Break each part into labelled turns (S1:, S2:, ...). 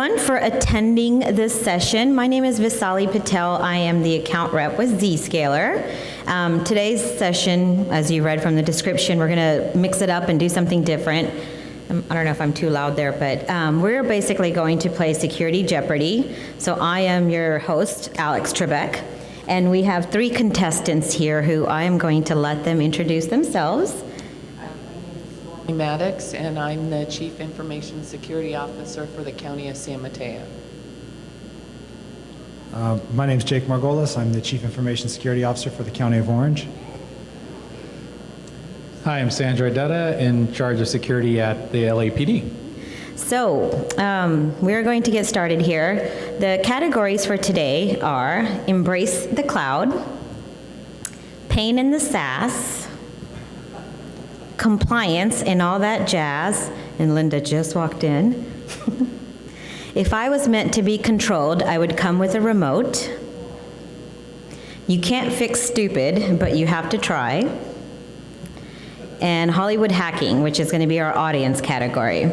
S1: everyone for attending this session. My name is Vaishali Patel. I am the account rep with ZScaler. Today's session, as you read from the description, we're going to mix it up and do something different. I don't know if I'm too loud there, but we're basically going to play Security Jeopardy. So I am your host, Alex Trebek, and we have 3 contestants here who I am going to let them introduce themselves.
S2: I'm Maddux, and I'm the Chief Information Security Officer for the County of San Mateo.
S3: My name is Jake Margolis. I'm the Chief Information Security Officer for the County of Orange.
S4: Hi, I'm Sandra Dutta, in charge of security at the LAPD.
S1: So we're going to get started here. The categories for today are Embrace the Cloud, Pain in the SAAS, Compliance and all that jazz, and Linda just walked in. If I was meant to be controlled, I would come with a remote. You can't fix stupid, but you have to try. And Hollywood hacking, which is going to be our audience category.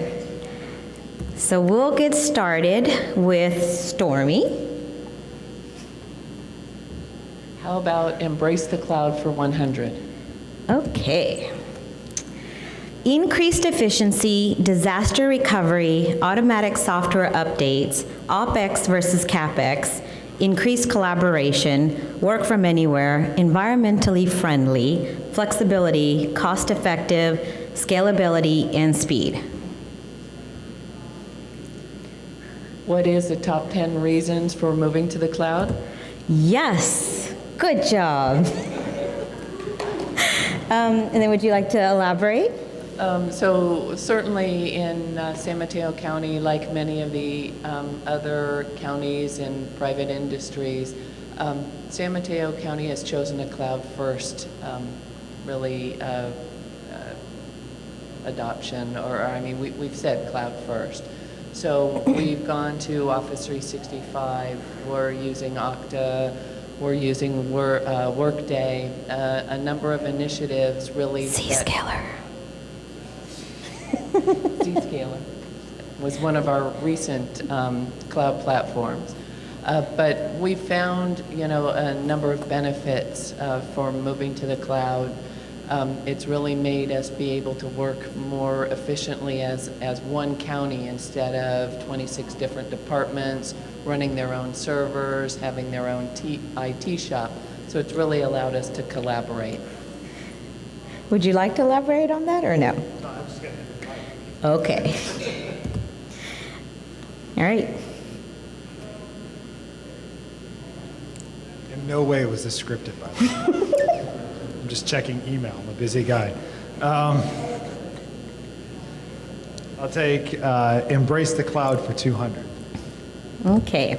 S1: So we'll get started with Stormy.
S2: How about Embrace the Cloud for 100?
S1: Okay. Increased efficiency, disaster recovery, automatic software updates, OpEx versus CapEx, increased collaboration, work from anywhere, environmentally friendly, flexibility, cost-effective, scalability, and speed.
S2: What is the top 10 reasons for moving to the cloud?
S1: Yes, good job. And then would you like to elaborate?
S2: So certainly in San Mateo County, like many of the other counties and private industries, San Mateo County has chosen a cloud-first adoption, or I mean, we've said cloud-first. So we've gone to Office 365, we're using Okta, we're using Workday, a number of initiatives really.
S1: ZScaler.
S2: ZScaler was one of our recent cloud platforms. But we found, a number of benefits for moving to the cloud. It's really made us be able to work more efficiently as one county instead of 26 different departments running their own servers, having their own IT shop. So it's really allowed us to collaborate.
S1: Would you like to elaborate on that or no?
S3: No, I'm just going to.
S1: Okay. All right.
S3: In no way was this scripted, by the way. I'm just checking email. I'm a busy guy. I'll take Embrace the Cloud for 200.
S1: Okay.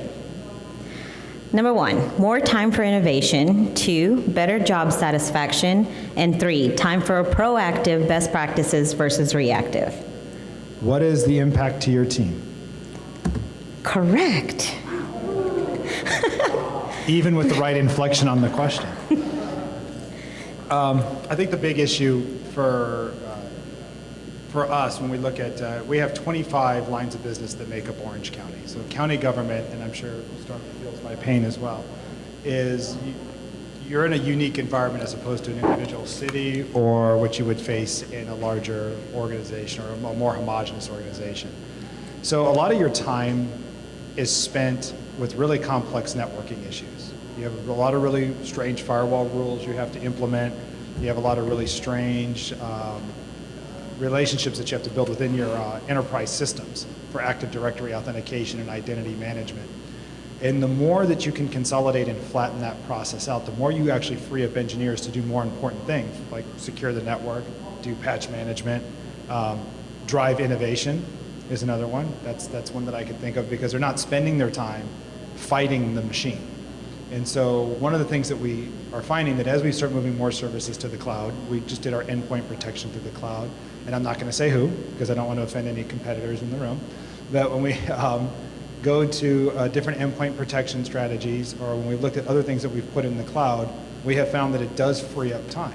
S1: Number 1, more time for innovation. 2, better job satisfaction. And 3, time for proactive best practices versus reactive.
S3: What is the impact to your team?
S1: Correct.
S3: Even with the right inflection on the question. I think the big issue for us when we look at, we have 25 lines of business that make up Orange County. So county government, and I'm sure Stormy feels my pain as well, is you're in a unique environment as opposed to an individual city or what you would face in a larger organization or a more homogenous organization. So a lot of your time is spent with really complex networking issues. You have a lot of really strange firewall rules you have to implement. You have a lot of really strange relationships that you have to build within your enterprise systems for Active Directory authentication and identity management. And the more that you can consolidate and flatten that process out, the more you actually free up engineers to do more important things, like secure the network, do patch management, drive innovation is another one. That's one that I can think of because they're not spending their time fighting the machine. And so one of the things that we are finding that as we start moving more services to the cloud, we just did our endpoint protection through the cloud, and I'm not going to say who because I don't want to offend any competitors in the room, but when we go to different endpoint protection strategies, or when we looked at other things that we've put in the cloud, we have found that it does free up time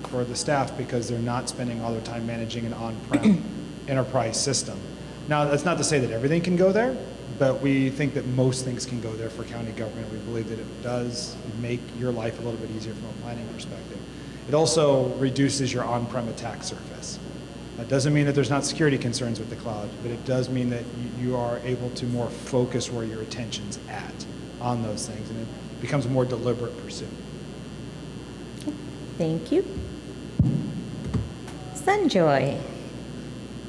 S3: for the staff because they're not spending all their time managing an on-prem enterprise system. Now, that's not to say that everything can go there, but we think that most things can go there for county government. We believe that it does make your life a little bit easier from a planning perspective. It also reduces your on-prem attack surface. That doesn't mean that there's not security concerns with the cloud, but it does mean that you are able to more focus where your attention's at on those things, and it becomes a more deliberate pursuit.
S1: Thank you. Sunjoy.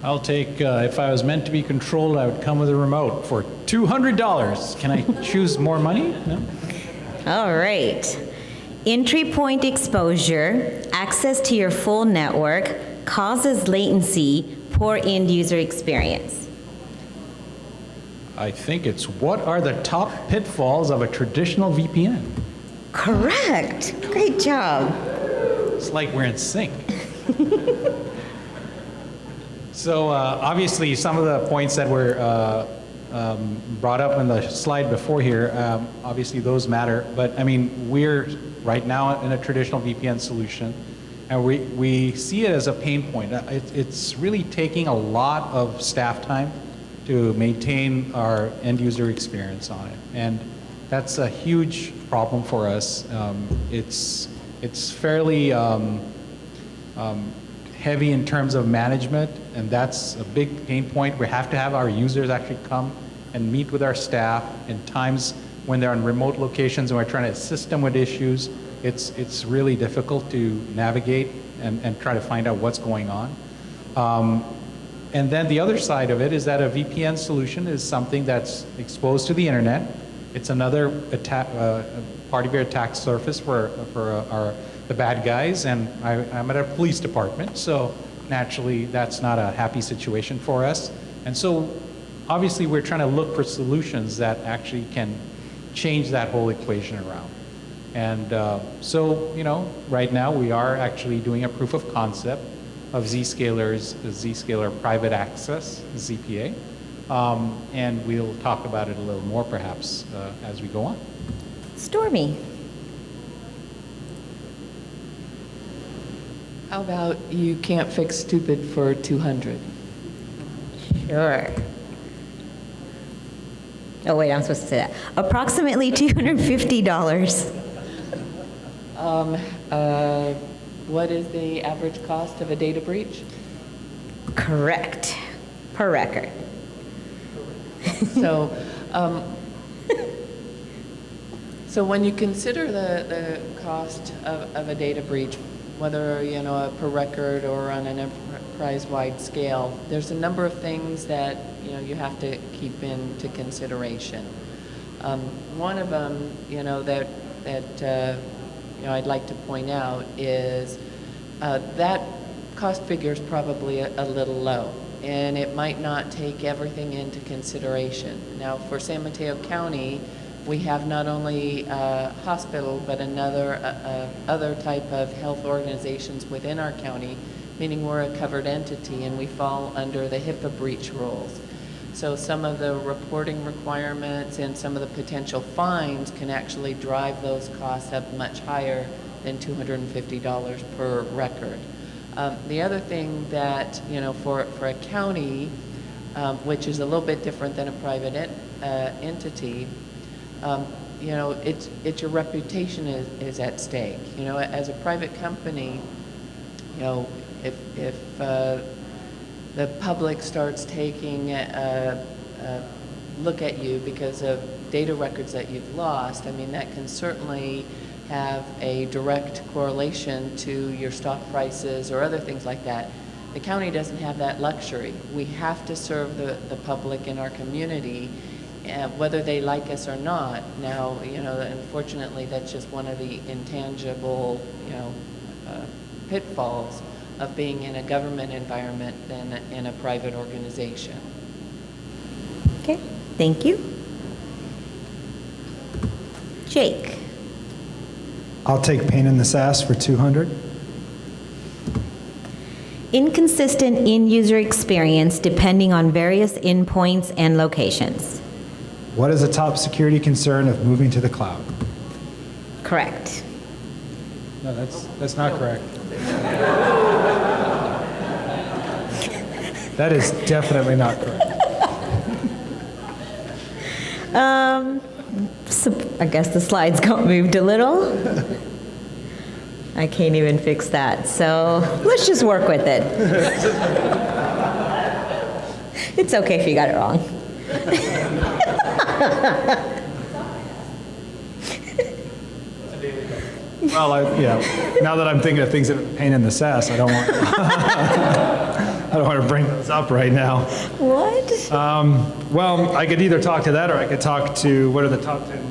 S4: I'll take, if I was meant to be controlled, I would come with a remote for $200. Can I choose more money? No?
S1: All right. Entry point exposure, access to your full network, causes latency, poor end user experience.
S4: I think it's what are the top pitfalls of a traditional VPN?
S1: Correct. Great job.
S4: It's like we're in sync. So obviously, some of the points that were brought up in the slide before here, obviously those matter. But I mean, we're right now in a traditional VPN solution, and we see it as a pain point. It's really taking a lot of staff time to maintain our end user experience on it, and that's a huge problem for us. It's fairly heavy in terms of management, and that's a big pain point. We have to have our users actually come and meet with our staff in times when they're in remote locations and we're trying to assist them with issues. It's really difficult to navigate and try to find out what's going on. And then the other side of it is that a VPN solution is something that's exposed to the internet. It's another attack, part of your attack surface for the bad guys, and I'm at a police department, so naturally that's not a happy situation for us. And so obviously we're trying to look for solutions that actually can change that whole equation around. And so, you know, right now we are actually doing a proof of concept of ZScaler's ZScaler Private Access, ZPA, and we'll talk about it a little more perhaps as we go on.
S1: Stormy.
S2: How about you can't fix stupid for 200?
S1: Sure. Oh, wait, I'm supposed to say that. Approximately $250.
S2: What is the average cost of a data breach?
S1: Correct. Per record.
S2: So, so when you consider the cost of a data breach, whether a per record or on an enterprise-wide scale, there's a number of things that you have to keep into consideration. One of them, that I'd like to point out is that cost figure is probably a little low, and it might not take everything into consideration. Now, for San Mateo County, we have not only a hospital, but other type of health organizations within our county, meaning we're a covered entity and we fall under the HIPAA breach rules. So some of the reporting requirements and some of the potential fines can actually drive those costs up much higher than $250 per record. The other thing that, for a county, which is a little bit different than a private entity, it's your reputation is at stake. As a private company, if the public starts taking a look at you because of data records that you've lost, I mean, that can certainly have a direct correlation to your stock prices or other things like that. The county doesn't have that luxury. We have to serve the public in our community, whether they like us or not. Now, unfortunately, that's just one of the intangible, pitfalls of being in a government environment than in a private organization.
S1: Okay, thank you. Jake.
S3: I'll take pain in the SAAS for 200.
S1: Inconsistent end-user experience depending on various endpoints and locations.
S3: What is a top security concern of moving to the cloud?
S1: Correct.
S4: No, that's not correct.
S3: That is definitely not correct.
S1: I guess the slides got moved a little. I can't even fix that, so let's just work with it. It's okay if you got it wrong.
S3: Well, now that I'm thinking of things that are a pain in the SAAS, I don't want, I don't want to bring those up right now.
S1: What?
S3: Well, I could either talk to that or I could talk to what are the top 10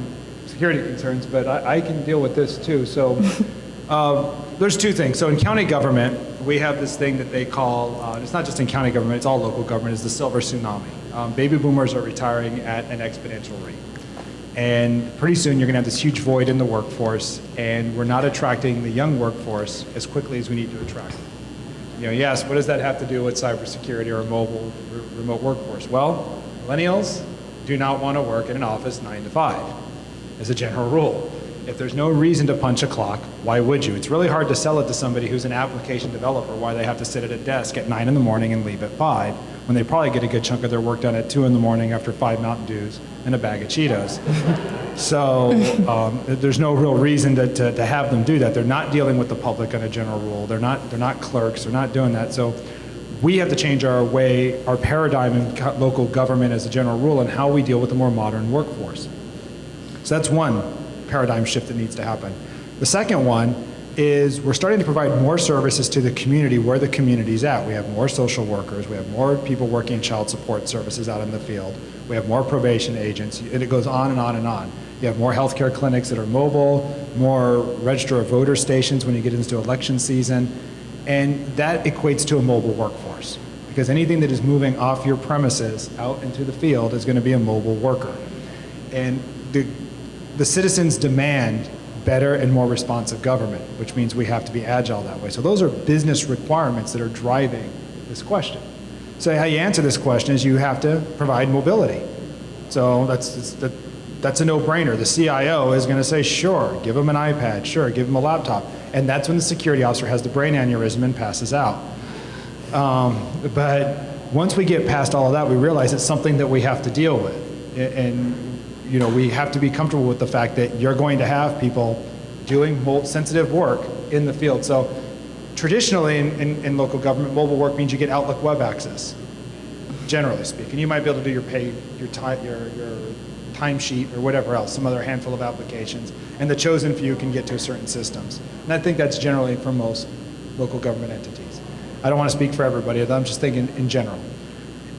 S3: security concerns, but I can deal with this too. So there's two things. So in county government, we have this thing that they call, it's not just in county government, it's all local government, is the silver tsunami. Baby boomers are retiring at an exponential rate. And pretty soon you're going to have this huge void in the workforce, and we're not attracting the young workforce as quickly as we need to attract them. Yes, what does that have to do with cybersecurity or a mobile remote workforce? Well, millennials do not want to work in an office 9 to 5, as a general rule. If there's no reason to punch a clock, why would you? It's really hard to sell it to somebody who's an application developer why they have to sit at a desk at 9 in the morning and leave at 5, when they probably get a good chunk of their work done at 2 in the morning after 5 Mountain Dews and a bag of Cheetos. So there's no real reason to have them do that. They're not dealing with the public on a general rule. They're not clerks. They're not doing that. So we have to change our paradigm in local government as a general rule and how we deal with a more modern workforce. So that's one paradigm shift that needs to happen. The second one is we're starting to provide more services to the community where the community's at. We have more social workers, we have more people working child support services out in the field, we have more probation agents, and it goes on and on and on. You have more healthcare clinics that are mobile, more register of voter stations when you get into election season, and that equates to a mobile workforce. Because anything that is moving off your premises out into the field is going to be a mobile worker. And the citizens demand better and more responsive government, which means we have to be agile that way. So those are business requirements that are driving this question. So how you answer this question is you have to provide mobility. So that's a no-brainer. The CIO is going to say, sure, give them an iPad, sure, give them a laptop. And that's when the security officer has the brain aneurysm and passes out. But once we get past all of that, we realize it's something that we have to deal with. And we have to be comfortable with the fact that you're going to have people doing sensitive work in the field. So traditionally in local government, mobile work means you get Outlook web access, generally speaking. You might be able to do your timesheet or whatever else, some other handful of applications, and the chosen few can get to certain systems. And I think that's generally for most local government entities. I don't want to speak for everybody, I'm just thinking in general.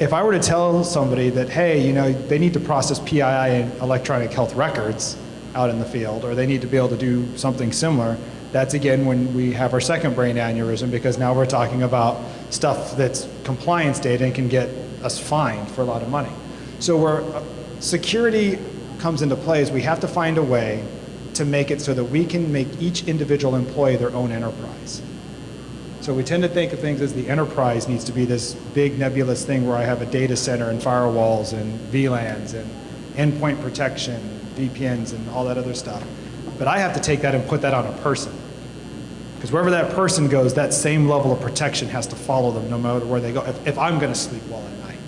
S3: If I were to tell somebody that, hey, they need to process PII and electronic health records out in the field, or they need to be able to do something similar, that's again when we have our second brain aneurysm, because now we're talking about stuff that's compliance data and can get us fined for a lot of money. So where security comes into play is we have to find a way to make it so that we can make each individual employee their own enterprise. So we tend to think of things as the enterprise needs to be this big nebulous thing where I have a data center and firewalls and VLANs and endpoint protection, VPNs and all that other stuff. But I have to take that and put that on a person. Because wherever that person goes, that same level of protection has to follow them no matter where they go, if I'm going to sleep well at night.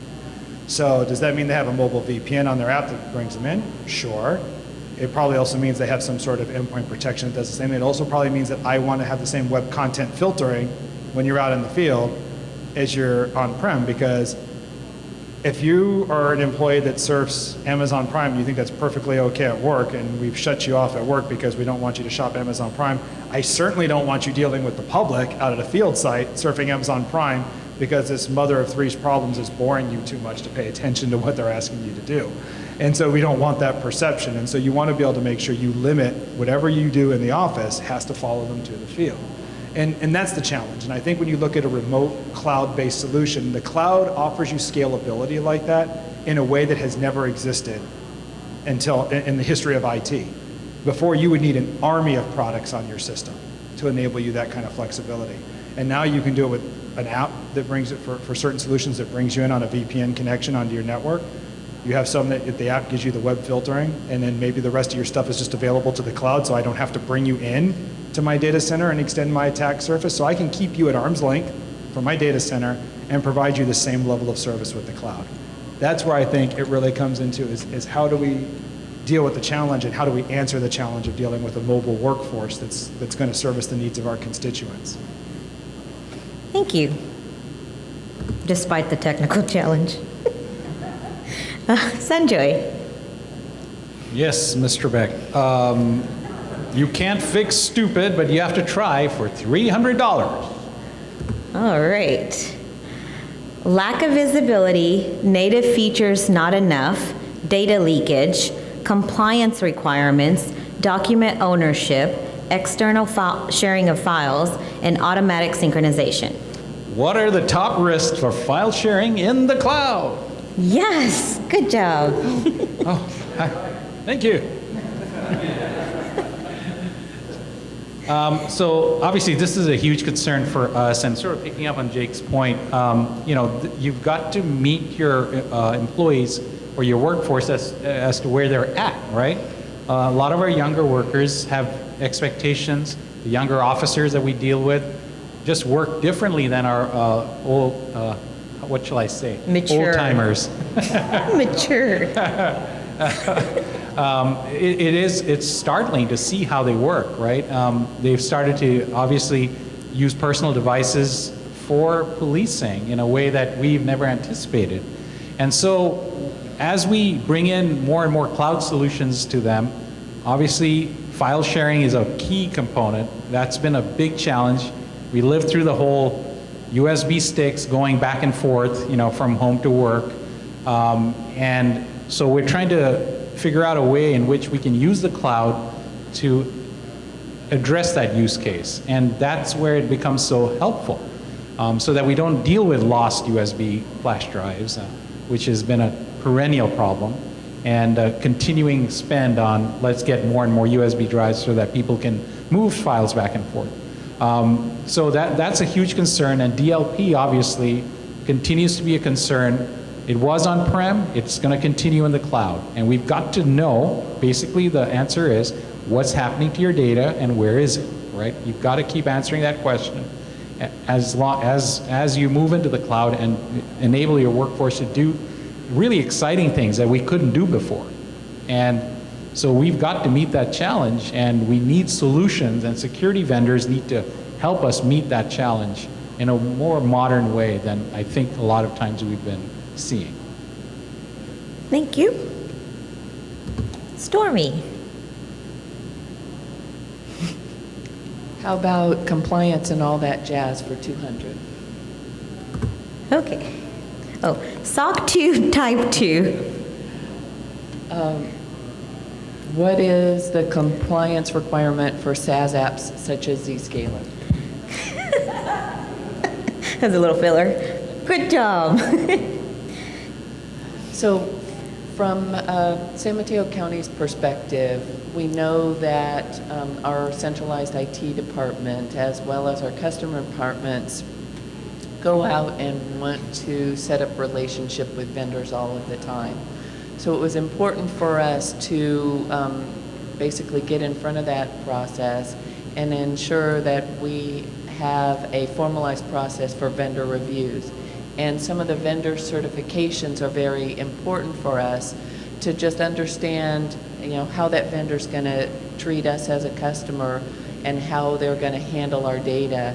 S3: So does that mean they have a mobile VPN on their app that brings them in? Sure. It probably also means they have some sort of endpoint protection that does the same. It also probably means that I want to have the same web content filtering when you're out in the field as you're on-prem, because if you are an employee that surfs Amazon Prime and you think that's perfectly okay at work and we've shut you off at work because we don't want you to shop Amazon Prime, I certainly don't want you dealing with the public out at a field site surfing Amazon Prime because this mother of three's problems is boring you too much to pay attention to what they're asking you to do. And so we don't want that perception. And so you want to be able to make sure you limit whatever you do in the office has to follow them to the field. And that's the challenge. And I think when you look at a remote cloud-based solution, the cloud offers you scalability like that in a way that has never existed until in the history of IT. Before, you would need an army of products on your system to enable you that kind of flexibility. And now you can do it with an app that brings it for certain solutions that brings you in on a VPN connection onto your network. You have some that the app gives you the web filtering, and then maybe the rest of your stuff is just available to the cloud, so I don't have to bring you in to my data center and extend my attack surface. So I can keep you at arm's length from my data center and provide you the same level of service with the cloud. That's where I think it really comes into is how do we deal with the challenge and how do we answer the challenge of dealing with a mobile workforce that's going to service the needs of our constituents.
S1: Thank you. Despite the technical challenge. Sanjoy.
S4: Yes, Mr. Beck. You can't fix stupid, but you have to try for $300.
S1: All right. Lack of visibility, native features not enough, data leakage, compliance requirements, document ownership, external sharing of files, and automatic synchronization.
S4: What are the top risks for file sharing in the cloud?
S1: Yes, good job.
S4: Oh, hi. Thank you. So obviously this is a huge concern for us, and sort of picking up on Jake's point, you've got to meet your employees or your workforce as to where they're at, right? A lot of our younger workers have expectations. The younger officers that we deal with just work differently than our old, what shall I say?
S1: Mature.
S4: Old-timers.
S1: Mature.
S4: It's startling to see how they work, right? They've started to obviously use personal devices for policing in a way that we've never anticipated. And so as we bring in more and more cloud solutions to them, obviously file sharing is a key component. That's been a big challenge. We lived through the whole USB sticks going back and forth, from home to work. And so we're trying to figure out a way in which we can use the cloud to address that use case. And that's where it becomes so helpful, so that we don't deal with lost USB flash drives, which has been a perennial problem, and continuing spend on let's get more and more USB drives so that people can move files back and forth. So that's a huge concern, and DLP obviously continues to be a concern. It was on-prem, it's going to continue in the cloud, and we've got to know, basically the answer is, what's happening to your data and where is it, right? You've got to keep answering that question as you move into the cloud and enable your workforce to do really exciting things that we couldn't do before. And so we've got to meet that challenge, and we need solutions, and security vendors need to help us meet that challenge in a more modern way than I think a lot of times we've been seeing.
S1: Thank you. Stormy.
S2: How about compliance and all that jazz for 200?
S1: Okay. Oh, SOC 2 Type 2.
S2: What is the compliance requirement for SAAS apps such as ZScaler?
S1: That's a little filler. Good job.
S2: So from San Mateo County's perspective, we know that our centralized IT department, as well as our customer departments, go out and want to set up relationship with vendors all of the time. So it was important for us to basically get in front of that process and ensure that we have a formalized process for vendor reviews. And some of the vendor certifications are very important for us to just understand, how that vendor's going to treat us as a customer and how they're going to handle our data,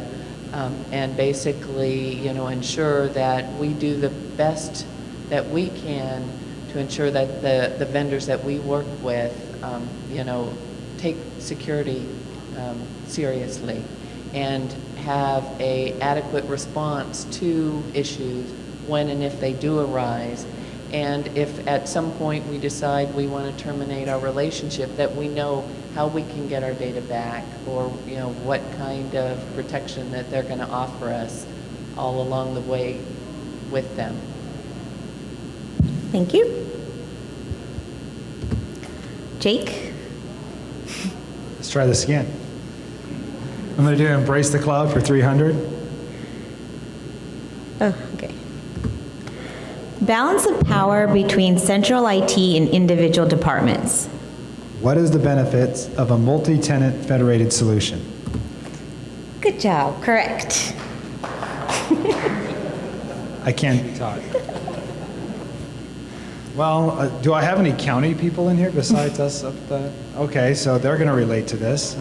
S2: and basically, ensure that we do the best that we can to ensure that the vendors that we work with, take security seriously and have a adequate response to issues when and if they do arise. And if at some point we decide we want to terminate our relationship, that we know how we can get our data back, or what kind of protection that they're going to offer us all along the way with them.
S1: Thank you. Jake?
S3: Let's try this again. I'm going to do embrace the cloud for 300.
S1: Oh, okay. Balance of power between central IT and individual departments.
S3: What is the benefits of a multi-tenant federated solution?
S1: Good job, correct.
S3: I can't be taught. Well, do I have any county people in here besides us up the? Okay, so they're going to relate to this.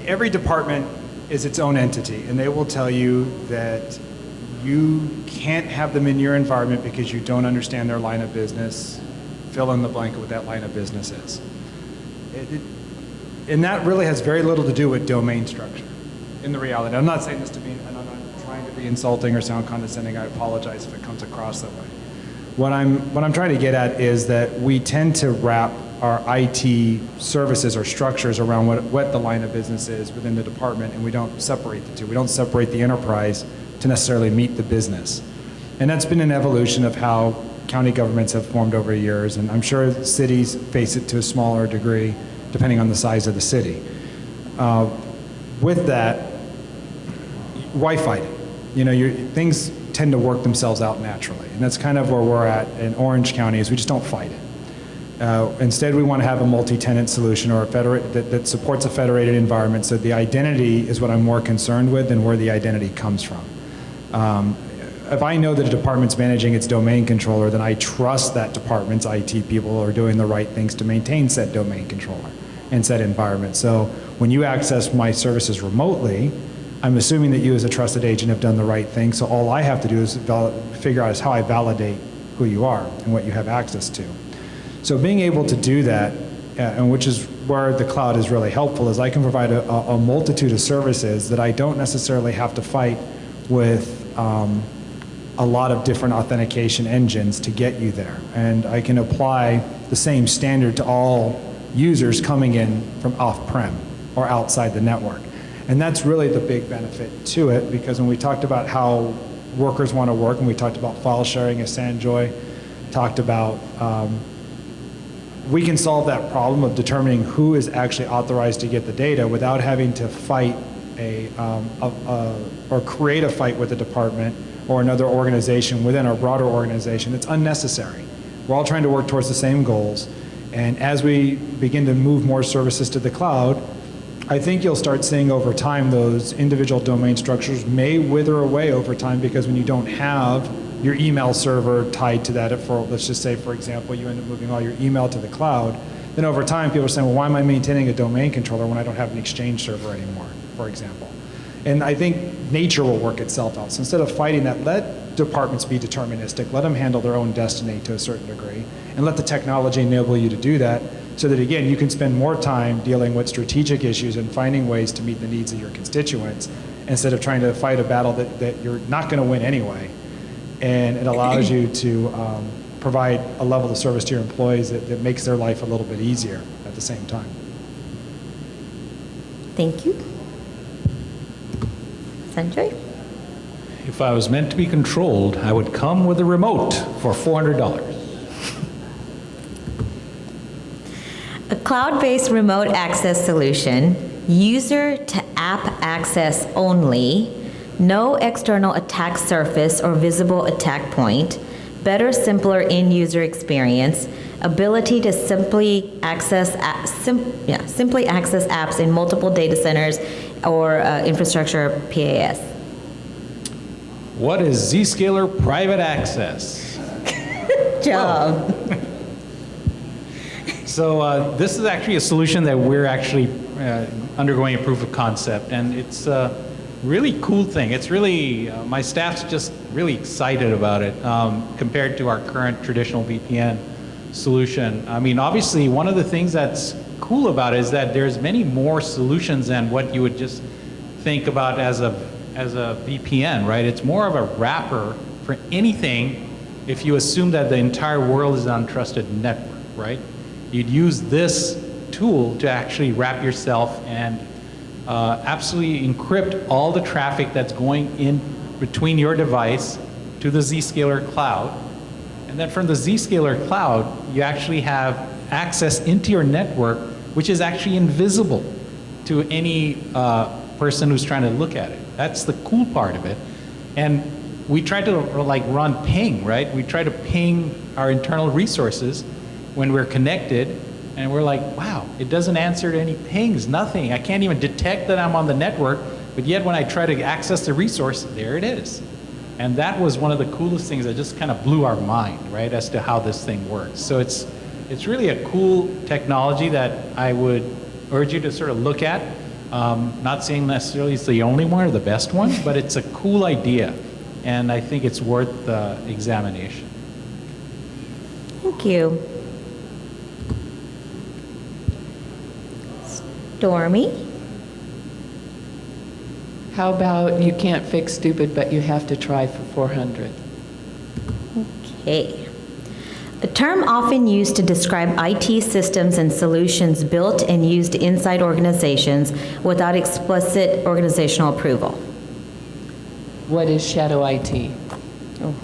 S3: Every department is its own entity, and they will tell you that you can't have them in your environment because you don't understand their line of business. Fill in the blank of what that line of business is. And that really has very little to do with domain structure in the reality. I'm not saying this to be, and I'm not trying to be insulting or sound condescending. I apologize if it comes across that way. What I'm trying to get at is that we tend to wrap our IT services or structures around what the line of business is within the department, and we don't separate the two. We don't separate the enterprise to necessarily meet the business. And that's been an evolution of how county governments have formed over years, and I'm sure cities face it to a smaller degree depending on the size of the city. With that, why fight it? You know, things tend to work themselves out naturally, and that's kind of where we're at in Orange County, is we just don't fight it. Instead, we want to have a multi-tenant solution or that supports a federated environment, so the identity is what I'm more concerned with than where the identity comes from. If I know that a department's managing its domain controller, then I trust that department's IT people are doing the right things to maintain said domain controller and said environment. So when you access my services remotely, I'm assuming that you as a trusted agent have done the right thing, so all I have to do is figure out is how I validate who you are and what you have access to. So being able to do that, and which is where the cloud is really helpful, is I can provide a multitude of services that I don't necessarily have to fight with a lot of different authentication engines to get you there. And I can apply the same standard to all users coming in from off-prem or outside the network. And that's really the big benefit to it, because when we talked about how workers want to work, and we talked about file sharing, as Sanjoy talked about, we can solve that problem of determining who is actually authorized to get the data without having to fight or create a fight with a department or another organization within our broader organization. It's unnecessary. We're all trying to work towards the same goals, and as we begin to move more services to the cloud, I think you'll start seeing over time those individual domain structures may wither away over time, because when you don't have your email server tied to that, let's just say, for example, you end up moving all your email to the cloud, then over time people are saying, well, why am I maintaining a domain controller when I don't have an Exchange server anymore, for example? And I think nature will work itself out. So instead of fighting that, let departments be deterministic, let them handle their own destiny to a certain degree, and let the technology enable you to do that, so that, again, you can spend more time dealing with strategic issues and finding ways to meet the needs of your constituents, instead of trying to fight a battle that you're not going to win anyway. And it allows you to provide a level of service to your employees that makes their life a little bit easier at the same time.
S1: Thank you. Sanjay?
S4: If I was meant to be controlled, I would come with a remote for $400.
S1: A cloud-based remote access solution, user-to-app access only, no external attack surface or visible attack point, better, simpler end-user experience, ability to simply access apps in multiple data centers or infrastructure PAS.
S4: What is ZScaler private access?
S1: Job.
S4: So this is actually a solution that we're actually undergoing a proof of concept, and it's a really cool thing. It's really, my staff's just really excited about it compared to our current traditional VPN solution. I mean, obviously, one of the things that's cool about it is that there's many more solutions than what you would just think about as a VPN, right? It's more of a wrapper for anything if you assume that the entire world is an untrusted network, right? You'd use this tool to actually wrap yourself and absolutely encrypt all the traffic that's going in between your device to the ZScaler cloud. And then from the ZScaler cloud, you actually have access into your network, which is actually invisible to any person who's trying to look at it. That's the cool part of it. And we try to like run ping, right? We try to ping our internal resources when we're connected, and we're like, wow, it doesn't answer to any pings, nothing. I can't even detect that I'm on the network, but yet when I try to access the resource, there it is. And that was one of the coolest things that just kind of blew our mind, right, as to how this thing works. So it's really a cool technology that I would urge you to sort of look at. Not saying necessarily it's the only one or the best one, but it's a cool idea, and I think it's worth examination.
S1: Thank you. Stormy?
S2: How about you can't fix stupid, but you have to try for 400?
S1: Okay. A term often used to describe IT systems and solutions built and used inside organizations without explicit organizational approval.
S2: What is shadow IT?
S1: Oh.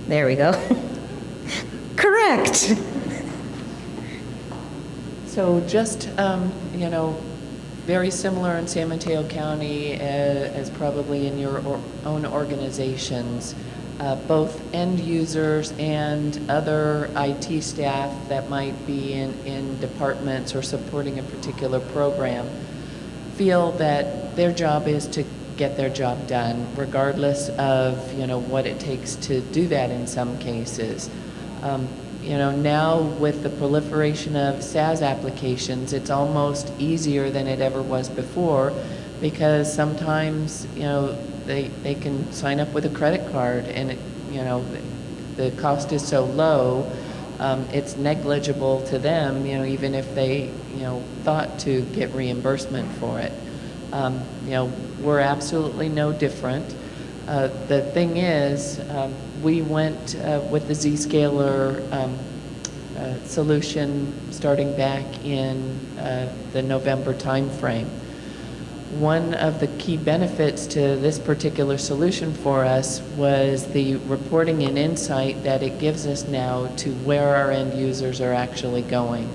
S1: There we go. Correct.
S2: So just, very similar in San Mateo County as probably in your own organizations. Both end users and other IT staff that might be in departments or supporting a particular program feel that their job is to get their job done, regardless of what it takes to do that in some cases. Now with the proliferation of SAAS applications, it's almost easier than it ever was before, because sometimes they can sign up with a credit card, and the cost is so low, it's negligible to them, even if they thought to get reimbursement for it. We're absolutely no different. The thing is, we went with the ZScaler solution starting back in the November timeframe. One of the key benefits to this particular solution for us was the reporting and insight that it gives us now to where our end users are actually going,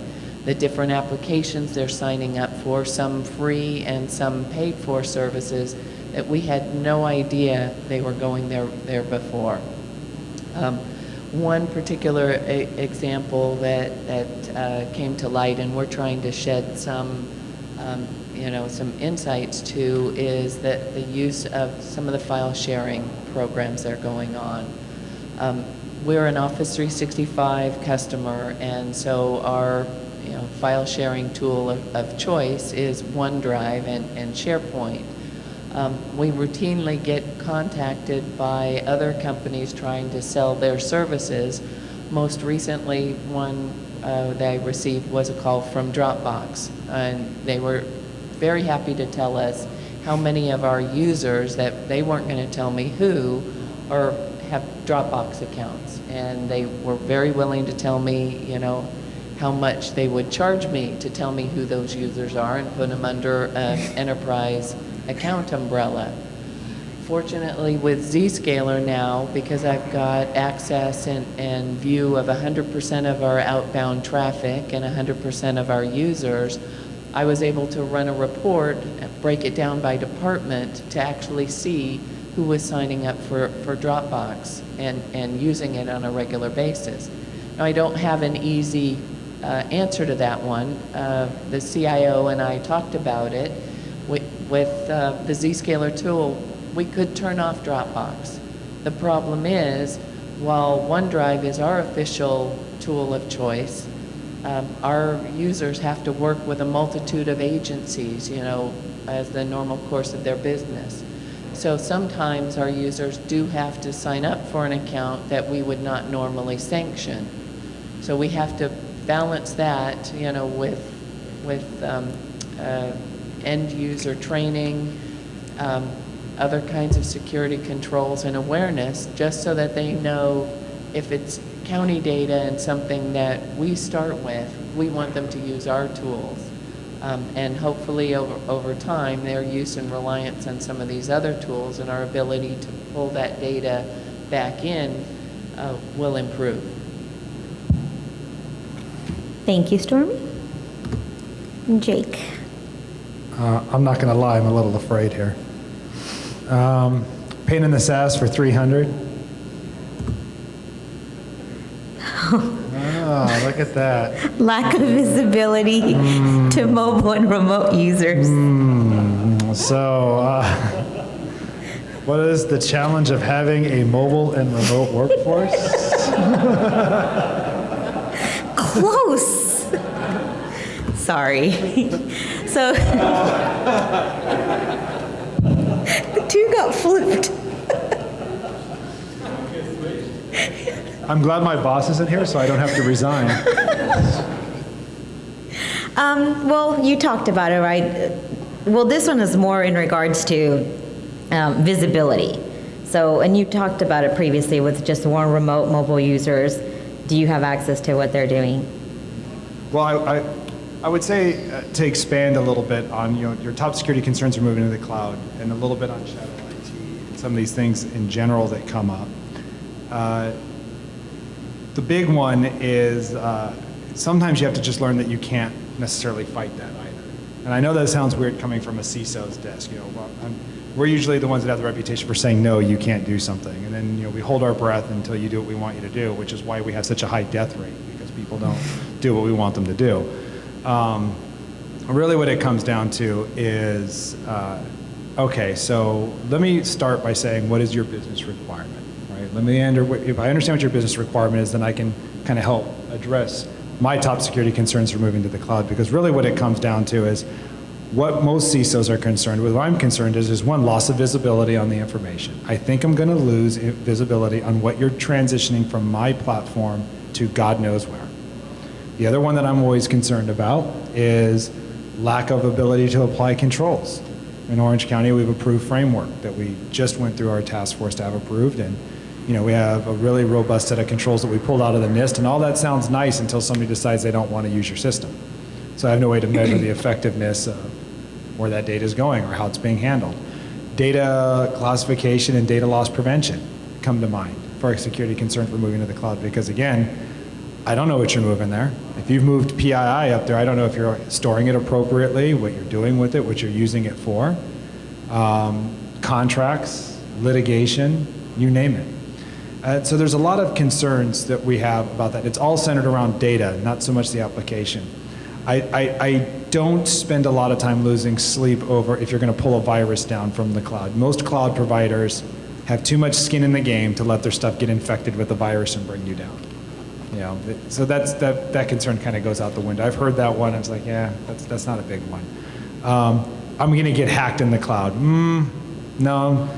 S2: the different applications they're signing up for, some free and some paid for services that we had no idea they were going there before. One particular example that came to light, and we're trying to shed some some insights to, is that the use of some of the file sharing programs that are going on. We're an Office 365 customer, and so our file sharing tool of choice is OneDrive and SharePoint. We routinely get contacted by other companies trying to sell their services. Most recently, one that I received was a call from Dropbox, and they were very happy to tell us how many of our users, that they weren't going to tell me who, or have Dropbox accounts, and they were very willing to tell me how much they would charge me to tell me who those users are and put them under an enterprise account umbrella. Fortunately, with ZScaler now, because I've got access and view of 100% of our outbound traffic and 100% of our users, I was able to run a report, break it down by department to actually see who was signing up for Dropbox and using it on a regular basis. Now, I don't have an easy answer to that one. The CIO and I talked about it. With the ZScaler tool, we could turn off Dropbox. The problem is, while OneDrive is our official tool of choice, our users have to work with a multitude of agencies, as the normal course of their business. So sometimes our users do have to sign up for an account that we would not normally sanction. So we have to balance that, with end user training, other kinds of security controls and awareness, just so that they know if it's county data and something that we start with, we want them to use our tools. And hopefully over time, their use and reliance on some of these other tools and our ability to pull that data back in will improve.
S1: Thank you, Stormy. Jake.
S5: I'm not going to lie, I'm a little afraid here. Pain in the SAAS for 300. Oh, look at that.
S1: Lack of visibility to mobile and remote users.
S5: So
S3: What is the challenge of having a mobile and remote workforce?
S1: Close. Sorry. So the two got flipped.
S3: I'm glad my boss isn't here, so I don't have to resign.
S1: Well, you talked about it, right? Well, this one is more in regards to visibility. So, and you talked about it previously with just more remote mobile users. Do you have access to what they're doing?
S3: Well, I would say to expand a little bit on, your top security concerns are moving to the cloud, and a little bit on shadow IT and some of these things in general that come up. The big one is sometimes you have to just learn that you can't necessarily fight that either. And I know that sounds weird coming from a CISO's desk. We're usually the ones that have the reputation for saying, no, you can't do something. And then we hold our breath until you do what we want you to do, which is why we have such a high death rate, because people don't do what we want them to do. Really what it comes down to is, okay, so let me start by saying, what is your business requirement? Right? If I understand what your business requirement is, then I can kind of help address my top security concerns for moving to the cloud, because really what it comes down to is what most CISOs are concerned with. What I'm concerned is one, loss of visibility on the information. I think I'm going to lose visibility on what you're transitioning from my platform to God knows where. The other one that I'm always concerned about is lack of ability to apply controls. In Orange County, we have approved framework that we just went through our task force to have approved, and we have a really robust set of controls that we pulled out of the NIST, and all that sounds nice until somebody decides they don't want to use your system. So I have no way to measure the effectiveness of where that data is going or how it's being handled. Data classification and data loss prevention come to mind for a security concern for moving to the cloud, because again, I don't know what you're moving there. If you've moved PII up there, I don't know if you're storing it appropriately, what you're doing with it, what you're using it for. Contracts, litigation, you name it. So there's a lot of concerns that we have about that. It's all centered around data, not so much the application. I don't spend a lot of time losing sleep over if you're going to pull a virus down from the cloud. Most cloud providers have too much skin in the game to let their stuff get infected with the virus and bring you down. So that concern kind of goes out the window. I've heard that one. I was like, yeah, that's not a big one. I'm going to get hacked in the cloud. No,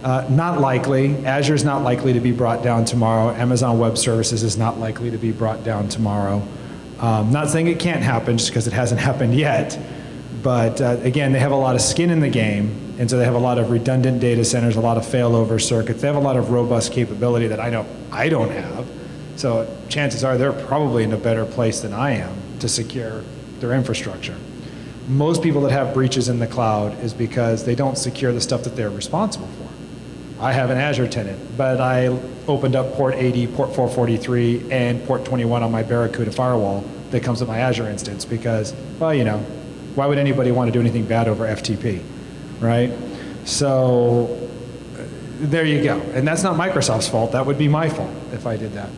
S3: not likely. Azure's not likely to be brought down tomorrow. Amazon Web Services is not likely to be brought down tomorrow. Not saying it can't happen just because it hasn't happened yet, but again, they have a lot of skin in the game, and so they have a lot of redundant data centers, a lot of failover circuits. They have a lot of robust capability that I know I don't have. So chances are they're probably in a better place than I am to secure their infrastructure. Most people that have breaches in the cloud is because they don't secure the stuff that they're responsible for. I have an Azure tenant, but I opened up port 80, port 443, and port 21 on my Barracuda firewall that comes with my Azure instance because, well, why would anybody want to do anything bad over FTP, right? So there you go. And that's not Microsoft's fault. That would be my fault if I did that.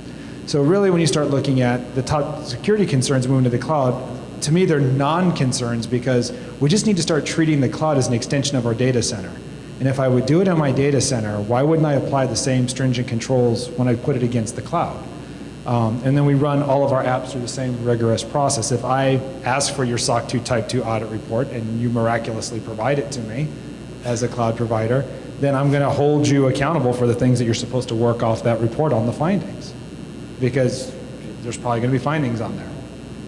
S3: So really, when you start looking at the top security concerns moving to the cloud, to me, they're non-concerns because we just need to start treating the cloud as an extension of our data center. And if I would do it in my data center, why wouldn't I apply the same stringent controls when I put it against the cloud? And then we run all of our apps through the same rigorous process. If I ask for your SOC 2 Type 2 audit report and you miraculously provide it to me as a cloud provider, then I'm going to hold you accountable for the things that you're supposed to work off that report on the findings. Because there's probably going to be findings on there.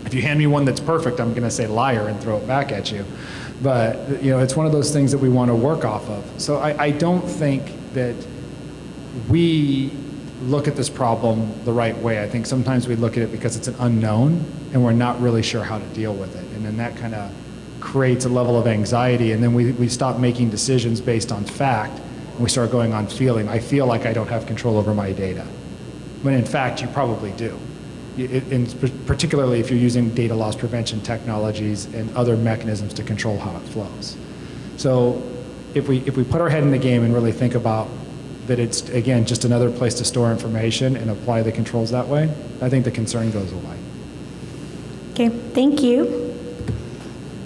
S3: If you hand me one that's perfect, I'm going to say liar and throw it back at you. But it's one of those things that we want to work off of. So I don't think that we look at this problem the right way. I think sometimes we look at it because it's an unknown and we're not really sure how to deal with it. And then that kind of creates a level of anxiety, and then we stop making decisions based on fact and we start going on feeling. I feel like I don't have control over my data. When in fact you probably do. Particularly if you're using data loss prevention technologies and other mechanisms to control how it flows. So if we put our head in the game and really think about that it's, again, just another place to store information and apply the controls that way, I think the concern goes away.
S1: Okay, thank you.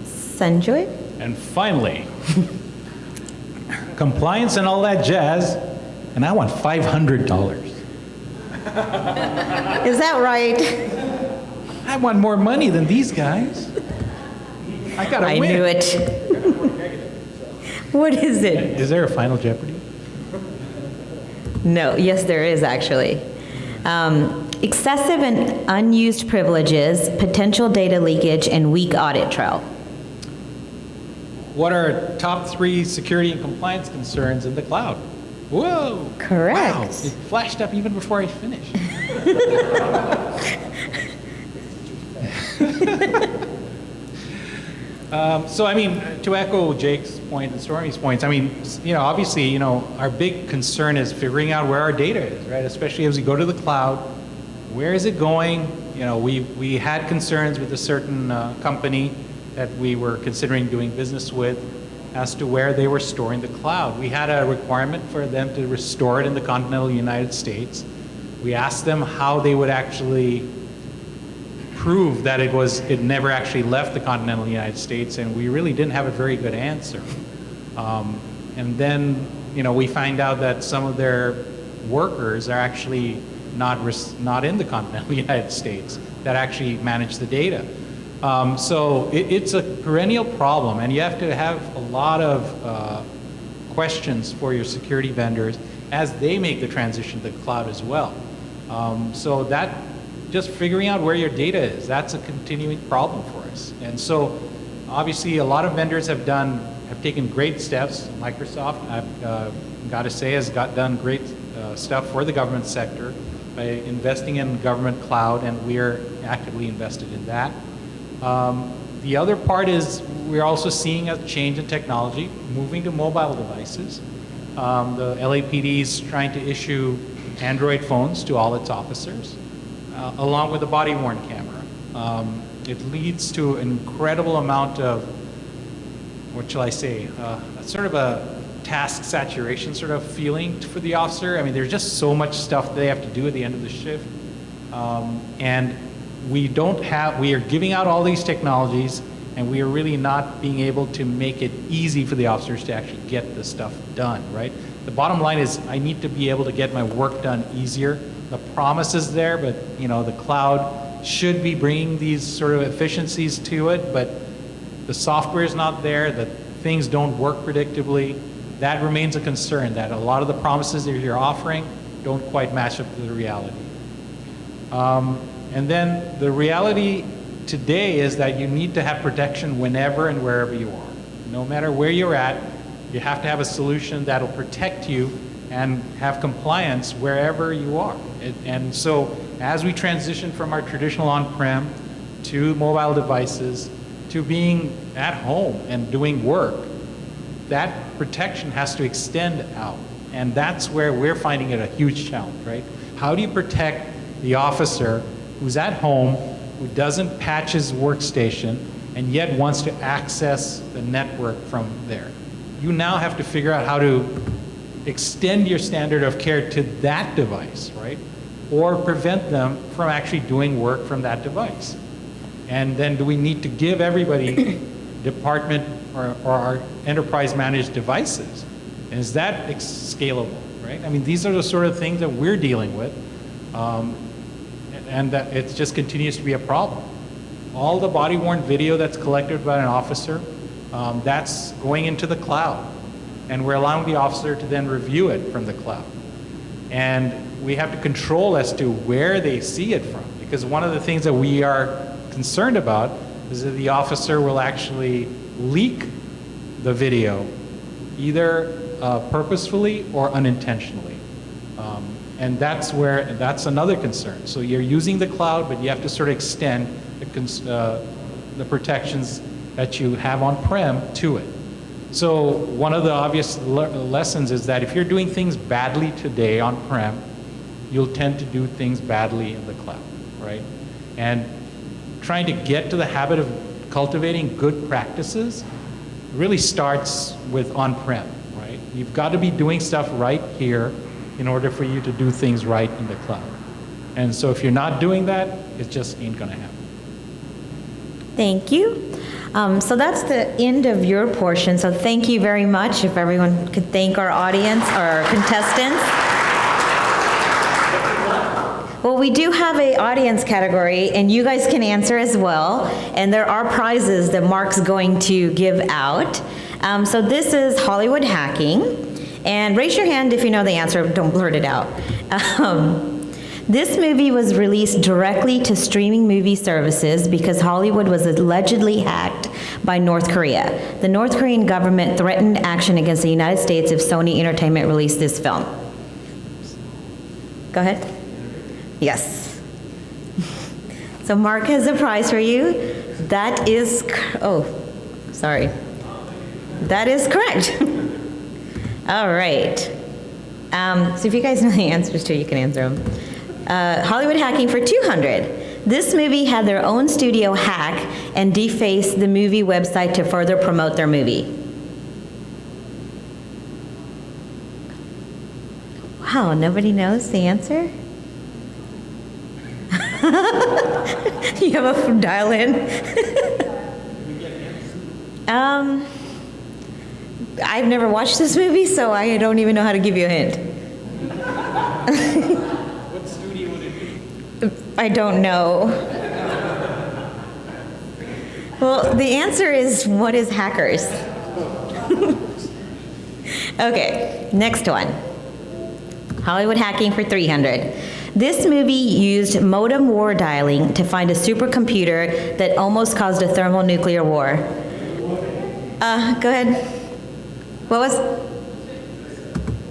S1: Sanjoy?
S6: And finally,
S4: compliance and all that jazz, and I want $500.
S1: Is that right?
S4: I want more money than these guys. I gotta
S1: I
S4: win.
S1: knew it. What is it?
S4: Is there a final Jeopardy?
S1: No, yes, there is actually. Excessive and unused privileges, potential data leakage, and weak audit trail.
S4: What are top 3 security and compliance concerns in the cloud? Whoa.
S1: Correct.
S4: Wow. It flashed up even before I finished. So, I mean, to echo Jake's point and Stormy's points, I mean, obviously, our big concern is figuring out where our data is, right? Especially as we go to the cloud, where is it going? We had concerns with a certain company that we were considering doing business with as to where they were storing the cloud. We had a requirement for them to restore it in the continental United States. We asked them how they would actually prove that it never actually left the continental United States, and we really didn't have a very good answer. And then, we find out that some of their workers are actually not in the continental United States that actually manage the data. So it's a perennial problem, and you have to have a lot of questions for your security vendors as they make the transition to the cloud as well. So that, just figuring out where your data is, that's a continuing problem for us. And so obviously a lot of vendors have taken great steps. Microsoft, I've got to say, has done great stuff for the government sector by investing in government cloud, and we are actively invested in that. The other part is we're also seeing a change in technology, moving to mobile devices. The LAPD is trying to issue Android phones to all its officers, along with a body-worn camera. It leads to an incredible amount of, what shall I say, sort of a task saturation sort of feeling for the officer. I mean, there's just so much stuff they have to do at the end of the shift. And we are giving out all these technologies, and we are really not being able to make it easy for the officers to actually get the stuff done, right? The bottom line is I need to be able to get my work done easier. The promise is there, but the cloud should be bringing these sort of efficiencies to it, but the software is not there, that things don't work predictably. That remains a concern, that a lot of the promises that you're offering don't quite match up to the reality. And then the reality today is that you need to have protection whenever and wherever you are. No matter where you're at, you have to have a solution that'll protect you and have compliance wherever you are. And so as we transition from our traditional on-prem to mobile devices to being at home and doing work, that protection has to extend out. And that's where we're finding it a huge challenge, right? How do you protect the officer who's at home, who doesn't patch his workstation, and yet wants to access the network from there? You now have to figure out how to extend your standard of care to that device, right? Or prevent them from actually doing work from that device. And then do we need to give everybody department or our enterprise managed devices? And is that scalable, right? I mean, these are the sort of things that we're dealing with. And that it just continues to be a problem. All the body-worn video that's collected by an officer, that's going into the cloud. And we're allowing the officer to then review it from the cloud. And we have to control as to where they see it from. Because one of the things that we are concerned about is that the officer will actually leak the video, either purposefully or unintentionally. And that's another concern. So you're using the cloud, but you have to sort of extend the protections that you have on-prem to it. So one of the obvious lessons is that if you're doing things badly today on-prem, you'll tend to do things badly in the cloud, right? And trying to get to the habit of cultivating good practices really starts with on-prem, right? You've got to be doing stuff right here in order for you to do things right in the cloud. And so if you're not doing that, it just ain't gonna happen.
S1: Thank you. So that's the end of your portion, so thank you very much. If everyone could thank our audience, our contestants. Well, we do have a audience category, and you guys can answer as well, and there are prizes that Mark's going to give out. So this is Hollywood hacking, and raise your hand if you know the answer, don't blurt it out. This movie was released directly to streaming movie services because Hollywood was allegedly hacked by North Korea. The North Korean government threatened action against the United States if Sony Entertainment released this film. Go ahead. Yes. So Mark has a prize for you. That is, sorry. That is correct. All right. So if you guys know the answers to, you can answer them. Hollywood hacking for 200. This movie had their own studio hack and deface the movie website to further promote their movie. Wow, nobody knows the answer? You have a dial in? I've never watched this movie, so I don't even know how to give you a hint.
S4: What studio would it be?
S1: I don't know. Well, the answer is, what is hackers? Okay, next one. Hollywood hacking for 300. This movie used modem war dialing to find a supercomputer that almost caused a thermonuclear war. Go ahead. What was?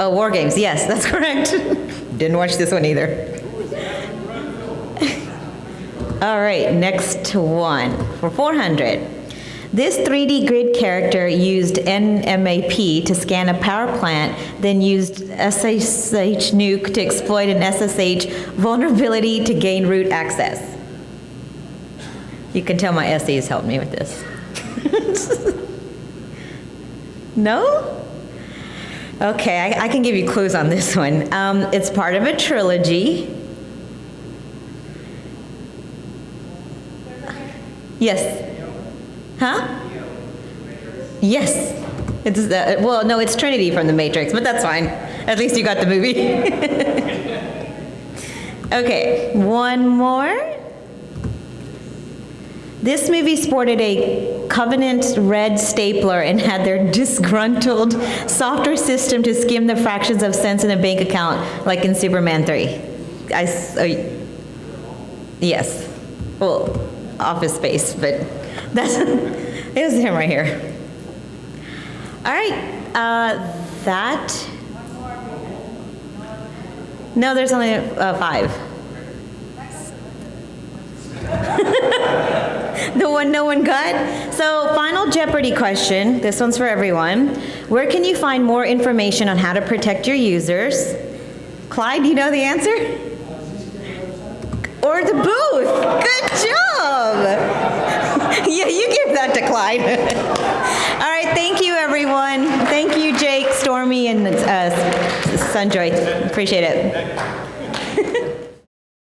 S1: Oh, War Games. Yes, that's correct. Didn't watch this one either. All right, next one for 400. This 3D grid character used NMAP to scan a power plant, then used SSH nuke to exploit an SSH vulnerability to gain root access. You can tell my SEs helped me with this. No? Okay, I can give you clues on this one. It's part of a trilogy. Yes. Huh? Yes. It's well, no, it's Trinity from The Matrix, but that's fine. At least you got the movie. Okay, one more. This movie sported a Covenant red stapler and had their disgruntled software system to skim the fractions of cents in a bank account, like in Superman 3. Yes. Well, Office Space, but that's, it was him right here. All right, no, there's only 5. The one no one got? So, final Jeopardy question. This one's for everyone. Where can you find more information on how to protect your users? Clyde, do you know the answer? Or the booth. Good job. Yeah, you give that to Clyde. All right, thank you, everyone. Thank you, Jake, Stormy, and Sunjoy. Appreciate it.